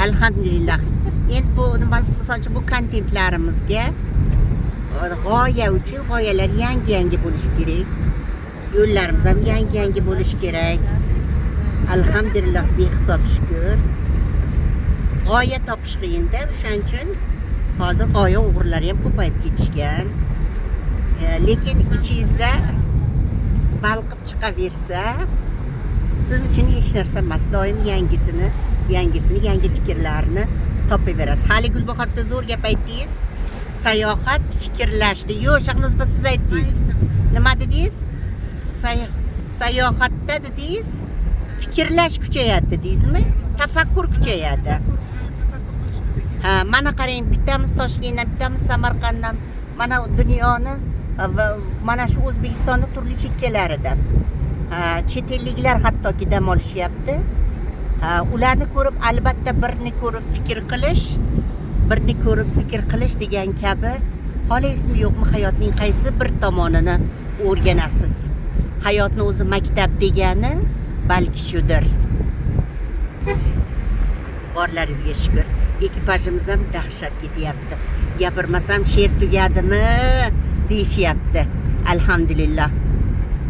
Alhamdulillah. Endi bu misol uchun bu kontentlarimizga g'oya uchun g'oyalar yangi bo'lishi kerak. Yo'llarimiz ham yangi bo'lishi kerak. Alhamdulillah, behisob shukr. G'oya topish qiyin-da, o'shaning uchun hozir g'oya o'g'rilari ham ko'payib ketishgan. Lekin ichingizda balqib chiqaversa, siz uchun hech narsa emas. Doim yangi fikrlarni topaverasiz. Hali Gulbahorda zo'r gap aytdingiz. Sayohat fikrlashdi. Yo'q, Shahnoz opa, siz aytdingiz. Nima dedingiz? Sayohatda dedingiz, fikrlash kuchayadi dedingizmi? Tafakkur kuchayadi. Ha, mana qarang, bittamiz Toshkentdan, bittamiz Samarqanddan, mana dunyoni va mana shu O'zbekistonning turli chekkalaridan chet elliklar hattoki dam olishyapti. Ularni ko'rib, albatta birni ko'rib fikr qilish, birni ko'rib zikr qilish degan kabi, xohlaysizmi yo'qmi, hayotning qaysi bir tomonini o'rganasiz. Hayotni o'zi maktab degani balki shudir. Borlaringizga shukr. Ekipajimiz ham dahshat ketyapti. Gapirmasam she'r tugadimi deyishyapti. Alhamdulillah.